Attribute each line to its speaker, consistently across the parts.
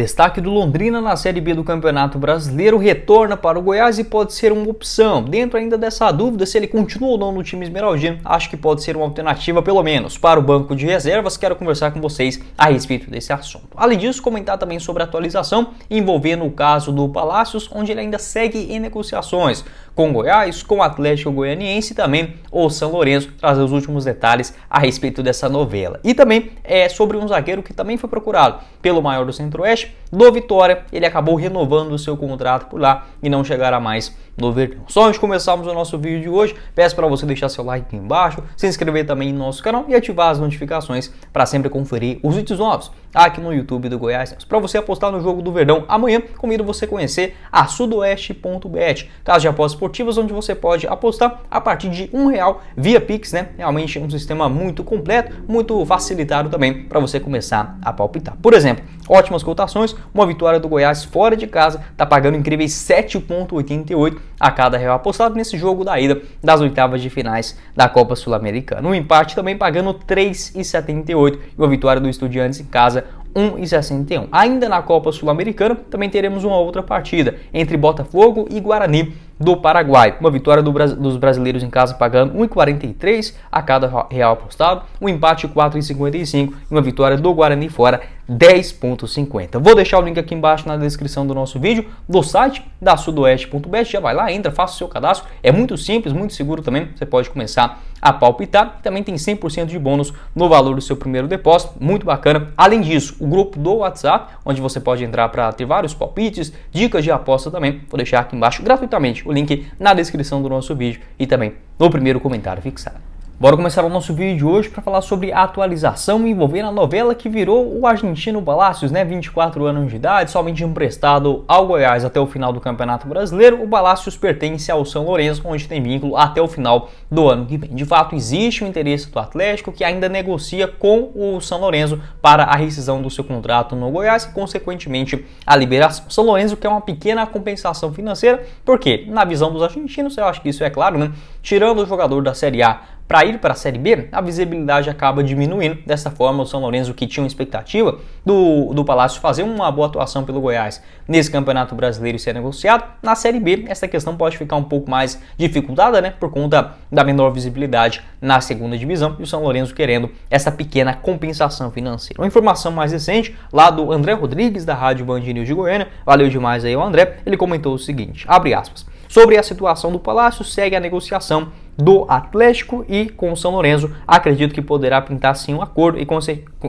Speaker 1: Destaque do Londrina na Série B do Campeonato Brasileiro retorna para o Goiás e pode ser uma opção. Dentro ainda dessa dúvida se ele continua ou não no time esmeraldino, acho que pode ser uma alternativa pelo menos para o banco de reservas. Quero conversar com vocês a respeito desse assunto. Além disso, comentar também sobre a atualização envolvendo o caso do Palácios, onde ele ainda segue em negociações com o Goiás, com o Atlético Goianiense e também o São Lourenço, trazer os últimos detalhes a respeito dessa novela. E também sobre um zagueiro que também foi procurado pelo maior do Centro-Oeste, do Vitória. Ele acabou renovando o seu contrato por lá e não chegará mais no Verdão. Só antes de começarmos o nosso vídeo de hoje, peço para você deixar seu like aqui embaixo, se inscrever também no nosso canal e ativar as notificações para sempre conferir os vídeos novos aqui no YouTube do Goiás. Para você apostar no jogo do Verdão amanhã, convido você a conhecer a Sudoeste.bet, casa de apostas esportivas onde você pode apostar a partir de R$1 via Pix, né? Realmente um sistema muito completo, muito facilitado também para você começar a palpitar. Por exemplo, ótimas cotações, uma vitória do Goiás fora de casa está pagando incríveis 7,88 a cada real apostado nesse jogo da ida das oitavas de finais da Copa Sul-Americana. Um empate também pagando 3,78 e uma vitória do Estudiantes em casa 1,61. Ainda na Copa Sul-Americana também teremos uma outra partida entre Botafogo e Guarani do Paraguai. Uma vitória dos brasileiros em casa pagando 1,43 a cada real apostado, um empate 4,55 e uma vitória do Guarani fora 10,50. Vou deixar o link aqui embaixo na descrição do nosso vídeo, do site da Sudoeste.bet. Já vai lá, entra, faça o seu cadastro. É muito simples, muito seguro também. Você pode começar a palpitar. Também tem 100% de bônus no valor do seu primeiro depósito. Muito bacana. Além disso, o grupo do WhatsApp, onde você pode entrar para ter vários palpites, dicas de aposta também. Vou deixar aqui embaixo gratuitamente o link na descrição do nosso vídeo e também no primeiro comentário fixado. Bora começar o nosso vídeo de hoje para falar sobre a atualização envolvendo a novela que virou o argentino Palácios, 24 anos de idade, somente emprestado ao Goiás até o final do Campeonato Brasileiro. O Palácios pertence ao São Lourenço, onde tem vínculo até o final do ano que vem. De fato, existe um interesse do Atlético que ainda negocia com o São Lourenço para a rescisão do seu contrato no Goiás e, consequentemente, a liberação. São Lourenço quer uma pequena compensação financeira, porque, na visão dos argentinos, eu acho que isso é claro, né? Tirando o jogador da Série A para ir para a Série B, a visibilidade acaba diminuindo. Dessa forma, o São Lourenço, que tinha uma expectativa do Palácio fazer uma boa atuação pelo Goiás nesse Campeonato Brasileiro e ser negociado, na Série B essa questão pode ficar um pouco mais dificultada, né, por conta da menor visibilidade na segunda divisão e o São Lourenço querendo essa pequena compensação financeira. Uma informação mais recente, lá do André Rodrigues, da Rádio Band News de Goiânia, valeu demais aí o André, ele comentou o seguinte, abre aspas, sobre a situação do Palácio, segue a negociação do Atlético e com o São Lourenço. Acredito que poderá pintar sim um acordo e,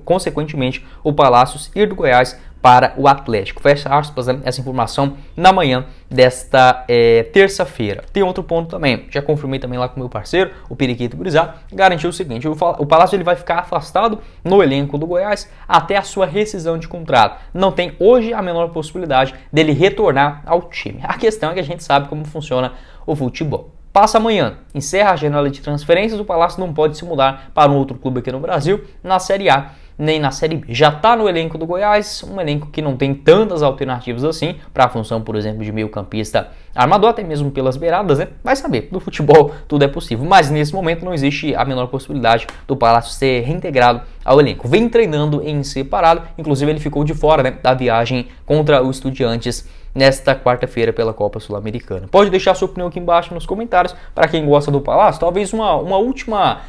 Speaker 1: consequentemente, o Palácios ir do Goiás para o Atlético. Fecha aspas, né? Essa informação na manhã desta terça-feira. Tem outro ponto também, já confirmei também lá com meu parceiro, o Periquito Gurizá, garantiu o seguinte, o Palácio ele vai ficar afastado no elenco do Goiás até a sua rescisão de contrato. Não tem hoje a menor possibilidade dele retornar ao time. A questão é que a gente sabe como funciona o futebol. Passa amanhã, encerra a janela de transferências, o Palácio não pode se mudar para um outro clube aqui no Brasil, na Série A, nem na Série B. Já está no elenco do Goiás, um elenco que não tem tantas alternativas assim, para a função, por exemplo, de meio campista armador, até mesmo pelas beiradas, né? Vai saber, no futebol tudo é possível, mas nesse momento não existe a menor possibilidade do Palácio ser reintegrado ao elenco. Vem treinando em separado, inclusive ele ficou de fora, né, da viagem contra o Estudiantes nesta quarta-feira pela Copa Sul-Americana. Pode deixar sua opinião aqui embaixo nos comentários. Para quem gosta do Palácio, talvez uma última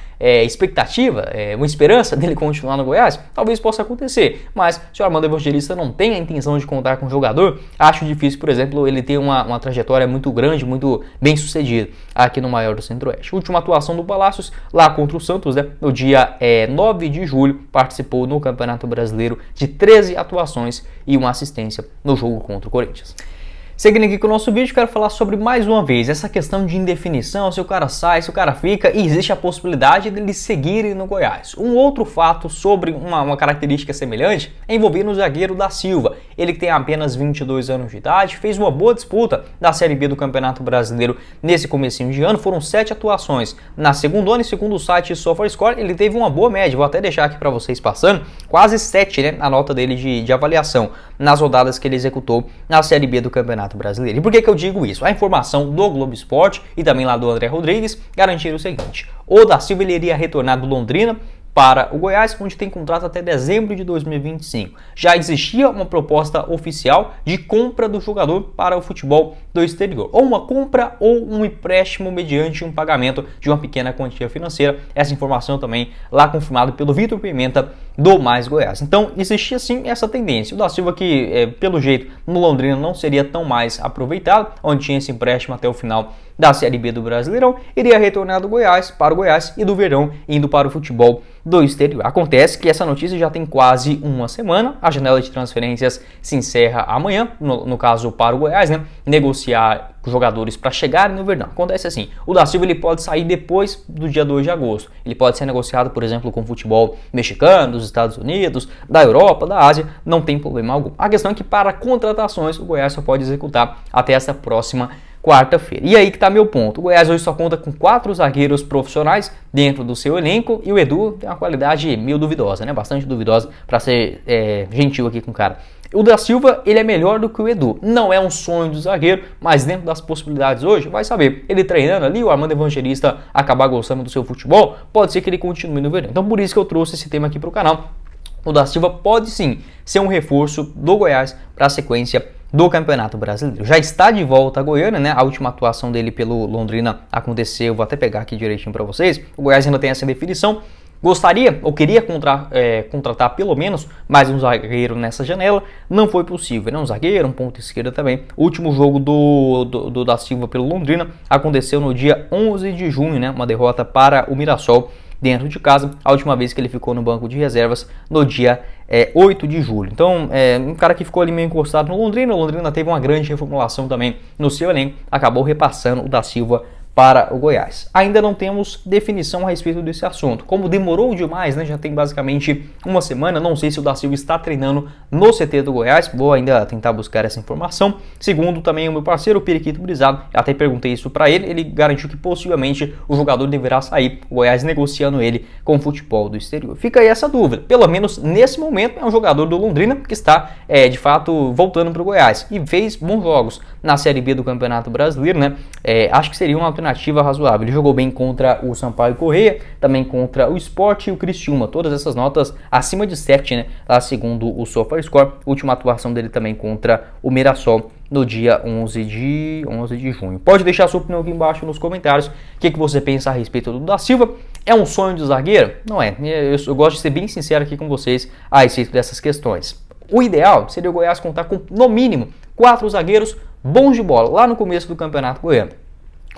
Speaker 1: expectativa, uma esperança dele continuar no Goiás, talvez possa acontecer. Mas se o Armando Evangelista não tem a intenção de contar com o jogador, acho difícil, por exemplo, ele ter uma trajetória muito grande, muito bem sucedida aqui no maior do Centro-Oeste. Última atuação do Palácios lá contra o Santos, né, no dia 9 de julho, participou no Campeonato Brasileiro de 13 atuações e uma assistência no jogo contra o Corinthians. Seguindo aqui com o nosso vídeo, quero falar sobre mais uma vez essa questão de indefinição, se o cara sai, se o cara fica, e existe a possibilidade dele seguir no Goiás. Um outro fato sobre uma característica semelhante é envolvendo o zagueiro da Silva. Ele que tem apenas 22 anos de idade, fez uma boa disputa da Série B do Campeonato Brasileiro nesse comecinho de ano, foram 7 atuações na segunda ano e segundo o site SofaScore, ele teve uma boa média, vou até deixar aqui para vocês passando, quase 7, né, a nota dele de avaliação nas rodadas que ele executou na Série B do Campeonato Brasileiro. E por que eu digo isso? A informação do Globo Esporte e também lá do André Rodrigues garantiram o seguinte, o da Silva ele iria retornar do Londrina para o Goiás, onde tem contrato até dezembro de 2025. Já existia uma proposta oficial de compra do jogador para o futebol do exterior, ou uma compra ou um empréstimo mediante um pagamento de uma pequena quantia financeira. Essa informação também lá confirmada pelo Vitor Pimenta do Mais Goiás. Então existia sim essa tendência. O da Silva que, pelo jeito, no Londrina não seria tão mais aproveitado, onde tinha esse empréstimo até o final da Série B do Brasileirão, iria retornar do Goiás para o Goiás e do Verdão indo para o futebol do exterior. Acontece que essa notícia já tem quase uma semana, a janela de transferências se encerra amanhã, no caso para o Goiás, né, negociar jogadores para chegarem no Verdão. Acontece assim, o da Silva ele pode sair depois do dia 2 de agosto, ele pode ser negociado, por exemplo, com o futebol mexicano, dos Estados Unidos, da Europa, da Ásia, não tem problema algum. A questão é que para contratações o Goiás só pode executar até essa próxima quarta-feira. E aí que tá meu ponto. O Goiás hoje só conta com 4 zagueiros profissionais dentro do seu elenco e o Edu tem uma qualidade meio duvidosa, né? Bastante duvidosa, para ser gentil aqui com o cara. O da Silva, ele é melhor do que o Edu. Não é um sonho do zagueiro, mas dentro das possibilidades hoje, vai saber. Ele treinando ali, o Armando Evangelista acabar gostando do seu futebol, pode ser que ele continue no verão. Então por isso que eu trouxe esse tema aqui pro canal. O da Silva pode sim ser um reforço do Goiás para a sequência do Campeonato Brasileiro. Já está de volta a Goiânia, né? A última atuação dele pelo Londrina aconteceu, vou até pegar aqui direitinho para vocês. O Goiás ainda tem essa definição. Gostaria ou queria contratar pelo menos mais um zagueiro nessa janela, não foi possível, né? Um zagueiro, um ponto esquerda também. O último jogo do da Silva pelo Londrina aconteceu no dia 11 de junho, né? Uma derrota para o Mirassol dentro de casa, a última vez que ele ficou no banco de reservas no dia 8 de julho. Então, um cara que ficou ali meio encostado no Londrina. O Londrina teve uma grande reformulação também no seu elenco, acabou repassando o da Silva para o Goiás. Ainda não temos definição a respeito desse assunto. Como demorou demais, né? Já tem basicamente uma semana, não sei se o da Silva está treinando no CT do Goiás, vou ainda tentar buscar essa informação. Segundo também o meu parceiro, o Periquito Brisado, até perguntei isso para ele, ele garantiu que possivelmente o jogador deverá sair, o Goiás negociando ele com o futebol do exterior. Fica aí essa dúvida, pelo menos nesse momento é um jogador do Londrina que está de fato voltando para o Goiás e fez bons jogos na Série B do Campeonato Brasileiro, né? Acho que seria uma alternativa razoável. Ele jogou bem contra o Sampaio Corrêa, também contra o Sport e o Criciúma. Todas essas notas acima de 7, né? Lá segundo o SofaScore. Última atuação dele também contra o Mirassol no dia 11 de junho. Pode deixar sua opinião aqui embaixo nos comentários. O que você pensa a respeito do da Silva? É um sonho de zagueiro? Não é. Eu gosto de ser bem sincero aqui com vocês a respeito dessas questões. O ideal seria o Goiás contar com, no mínimo, 4 zagueiros bons de bola lá no começo do Campeonato Goiano.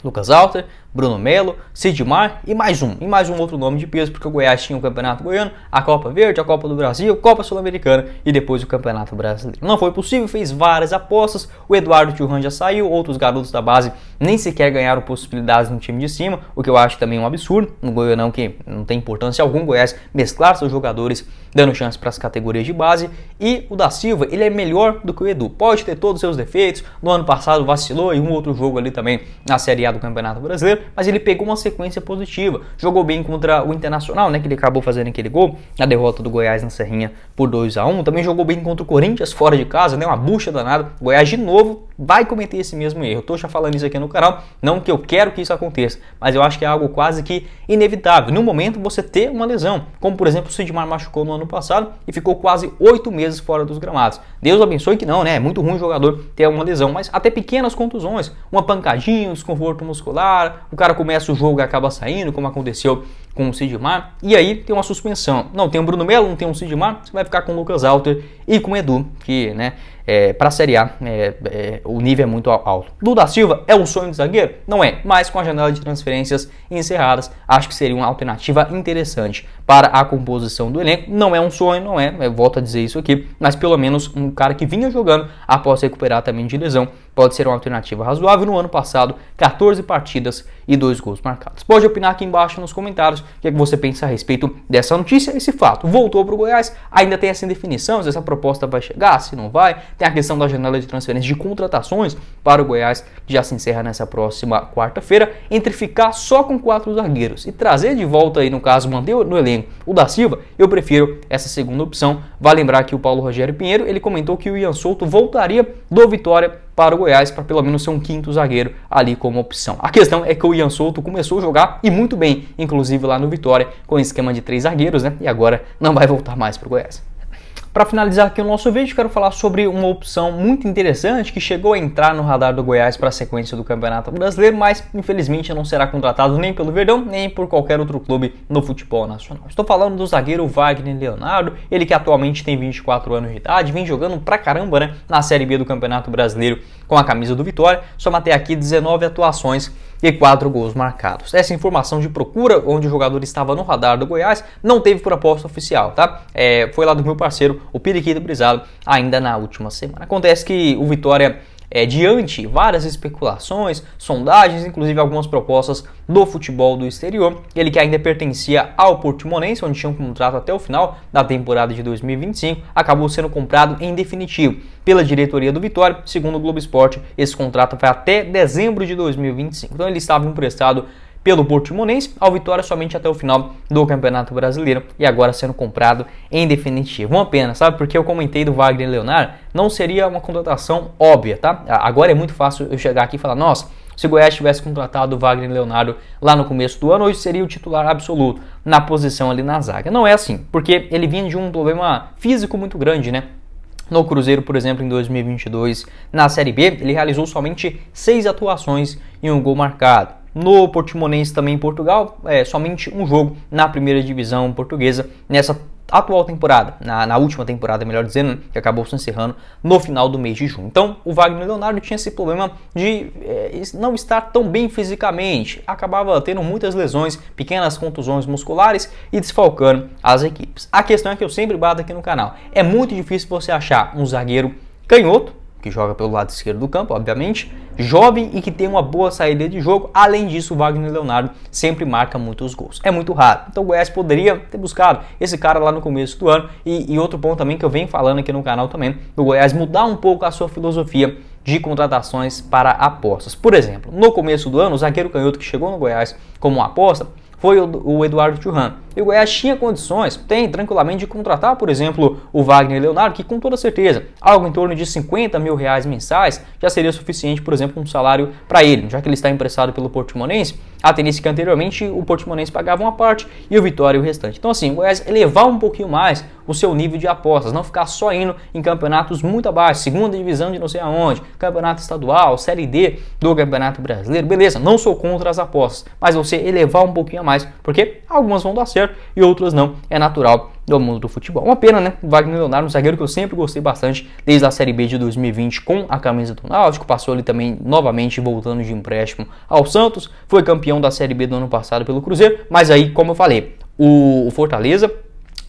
Speaker 1: Lucas Alter, Bruno Melo, Sidmar e mais um outro nome de peso, porque o Goiás tinha o Campeonato Goiano, a Copa Verde, a Copa do Brasil, Copa Sul-Americana e depois o Campeonato Brasileiro. Não foi possível, fez várias apostas, o Eduardo Churran já saiu, outros garotos da base nem sequer ganharam possibilidades no time de cima, o que eu acho também um absurdo, no Goianão que não tem importância alguma, o Goiás mesclar seus jogadores dando chance para as categorias de base, e o da Silva, ele é melhor do que o Edu, pode ter todos os seus defeitos, no ano passado vacilou em um outro jogo ali também na Série A do Campeonato Brasileiro, mas ele pegou uma sequência positiva, jogou bem contra o Internacional, né, que ele acabou fazendo aquele gol, na derrota do Goiás na Serrinha por 2-1, também jogou bem contra o Corinthians fora de casa, né, uma bucha danada, o Goiás de novo vai cometer esse mesmo erro, eu tô já falando isso aqui no canal, não que eu quero que isso aconteça, mas eu acho que é algo quase que inevitável, no momento você ter uma lesão, como por exemplo o Sidmar machucou no ano passado e ficou quase 8 meses fora dos gramados, Deus abençoe que não, né, é muito ruim o jogador ter uma lesão, mas até pequenas contusões, uma pancadinha, um desconforto muscular, o cara começa o jogo e acaba saindo, como aconteceu com o Sidmar, e aí tem uma suspensão. Não tem o Bruno Melo, não tem o Sidmar, você vai ficar com o Lucas Alter e com o Edu, que, né, para a Série A o nível é muito alto. Do da Silva é um sonho de zagueiro? Não é, mas com a janela de transferências encerradas, acho que seria uma alternativa interessante para a composição do elenco. Não é um sonho, não é, eu volto a dizer isso aqui, mas pelo menos um cara que vinha jogando após recuperar também de lesão, pode ser uma alternativa razoável. No ano passado, 14 partidas e 2 gols marcados. Pode opinar aqui embaixo nos comentários o que é que você pensa a respeito dessa notícia, esse fato. Voltou para o Goiás, ainda tem essa indefinição, se essa proposta vai chegar, se não vai. Tem a questão da janela de transferência de contratações para o Goiás, que já se encerra nessa próxima quarta-feira. Entre ficar só com 4 zagueiros e trazer de volta aí, no caso, manter no elenco o da Silva, eu prefiro essa segunda opção. Vale lembrar que o Paulo Rogério Pinheiro, ele comentou que o Ian Souto voltaria do Vitória para o Goiás, para pelo menos ser um quinto zagueiro ali como opção. A questão é que o Ian Souto começou a jogar e muito bem, inclusive lá no Vitória, com o esquema de 3 zagueiros, né? E agora não vai voltar mais para o Goiás. Para finalizar aqui o nosso vídeo, quero falar sobre uma opção muito interessante que chegou a entrar no radar do Goiás para a sequência do Campeonato Brasileiro, mas infelizmente não será contratado nem pelo Verdão, nem por qualquer outro clube no futebol nacional. Estou falando do zagueiro Wagner Leonardo, ele que atualmente tem 24 anos de idade, vem jogando pra caramba, né, na Série B do Campeonato Brasileiro com a camisa do Vitória, soma até aqui 19 atuações e 4 gols marcados. Essa informação de procura, onde o jogador estava no radar do Goiás, não teve proposta oficial, tá? Foi lá do meu parceiro, o Periquito Brisado, ainda na última semana. Acontece que o Vitória, diante várias especulações, sondagens, inclusive algumas propostas do futebol do exterior, ele que ainda pertencia ao Portimonense, onde tinha um contrato até o final da temporada de 2025, acabou sendo comprado em definitivo pela diretoria do Vitória. Segundo o Globo Esporte, esse contrato vai até dezembro de 2025. Então ele estava emprestado pelo Portimonense ao Vitória somente até o final do Campeonato Brasileiro e agora sendo comprado em definitivo. Uma pena, sabe? Porque eu comentei do Wagner Leonardo, não seria uma contratação óbvia, tá? Agora é muito fácil eu chegar aqui e falar, nossa, se o Goiás tivesse contratado o Wagner Leonardo lá no começo do ano, hoje seria o titular absoluto na posição ali na zaga. Não é assim, porque ele vinha de um problema físico muito grande, né? No Cruzeiro, por exemplo, em 2022, na Série B, ele realizou somente 6 atuações e 1 gol marcado. No Portimonense, também em Portugal, somente um jogo na primeira divisão portuguesa nessa atual temporada, na última temporada, melhor dizendo, que acabou se encerrando no final do mês de junho. Então, o Wagner Leonardo tinha esse problema de não estar tão bem fisicamente, acabava tendo muitas lesões, pequenas contusões musculares e desfalcando as equipes. A questão é que eu sempre bato aqui no canal, é muito difícil você achar um zagueiro canhoto, que joga pelo lado esquerdo do campo, obviamente, jovem e que tem uma boa saída de jogo. Além disso, o Wagner Leonardo sempre marca muitos gols. É muito raro. Então o Goiás poderia ter buscado esse cara lá no começo do ano. E outro ponto também que eu venho falando aqui no canal também, o Goiás mudar um pouco a sua filosofia de contratações para apostas. Por exemplo, no começo do ano, o zagueiro canhoto que chegou no Goiás como uma aposta foi o Eduardo Churran. E o Goiás tinha condições, tem tranquilamente, de contratar, por exemplo, o Wagner Leonardo, que com toda certeza, algo em torno de R$50 mil mensais, já seria suficiente, por exemplo, um salário para ele, já que ele está emprestado pelo Portimonense. A tendência que anteriormente o Portimonense pagava uma parte e o Vitória o restante. Então assim, o Goiás elevar um pouquinho mais o seu nível de apostas, não ficar só indo em campeonatos muito abaixo, segunda divisão de não sei aonde, campeonato estadual, Série D do Campeonato Brasileiro, beleza, não sou contra as apostas, mas você elevar um pouquinho a mais, porque algumas vão dar certo e outras não, é natural do mundo do futebol. Uma pena, né? O Wagner Leonardo, um zagueiro que eu sempre gostei bastante, desde a Série B de 2020 com a camisa do Náutico, passou ali também novamente voltando de empréstimo ao Santos, foi campeão da Série B do ano passado pelo Cruzeiro, mas aí, como eu falei, o Fortaleza,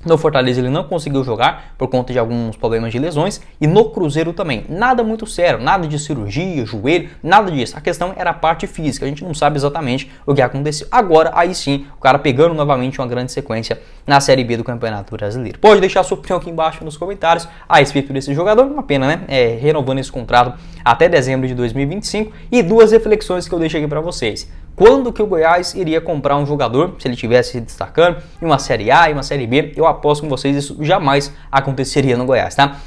Speaker 1: no Fortaleza ele não conseguiu jogar por conta de alguns problemas de lesões e no Cruzeiro também. Nada muito sério, nada de cirurgia, joelho, nada disso. A questão era a parte física, a gente não sabe exatamente o que aconteceu. Agora, aí sim, o cara pegando novamente uma grande sequência na Série B do Campeonato Brasileiro. Pode deixar sua opinião aqui embaixo nos comentários a respeito desse jogador. Uma pena, né? Renovando esse contrato até dezembro de 2025. E 2 reflexões que eu deixo aqui para vocês. Quando que o Goiás iria comprar um jogador, se ele estivesse se destacando, em uma Série A e uma Série B? Eu aposto com vocês, isso jamais aconteceria no Goiás, tá?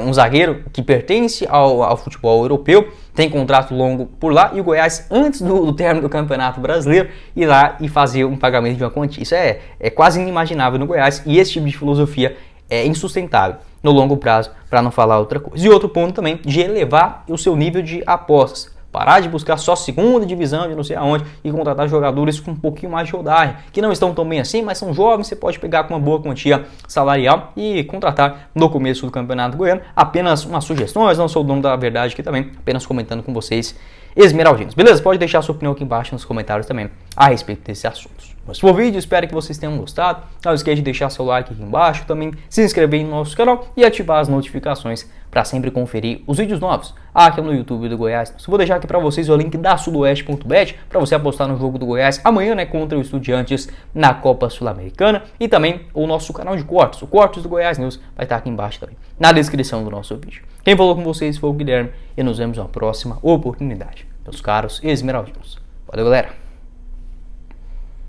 Speaker 1: Um zagueiro que pertence ao futebol europeu, tem contrato longo por lá, e o Goiás, antes do término do Campeonato Brasileiro, ir lá e fazer um pagamento de uma quantia. Isso é quase inimaginável no Goiás, e esse tipo de filosofia é insustentável no longo prazo, para não falar outra coisa. E outro ponto também, de elevar o seu nível de apostas. Parar de buscar só segunda divisão de não sei aonde e contratar jogadores com um pouquinho mais de rodagem, que não estão tão bem assim, mas são jovens, você pode pegar com uma boa quantia salarial e contratar no começo do Campeonato Goiano. Apenas umas sugestões, não sou o dono da verdade aqui também, apenas comentando com vocês, esmeraldinos. Beleza? Pode deixar sua opinião aqui embaixo nos comentários também a respeito desses assuntos. Mas foi o vídeo, espero que vocês tenham gostado. Não esqueça de deixar seu like aqui embaixo, também se inscrever no nosso canal e ativar as notificações para sempre conferir os vídeos novos aqui no YouTube do Goiás. Vou deixar aqui para vocês o link da Sudoeste.bet para você apostar no jogo do Goiás amanhã, né, contra o Estudiantes na Copa Sul-Americana, e também o nosso canal de cortes, o Cortes do Goiás News, vai estar aqui embaixo também, na descrição do nosso vídeo. Quem falou com vocês foi o Guilherme e nos vemos na próxima oportunidade, meus caros esmeraldinos. Valeu, galera!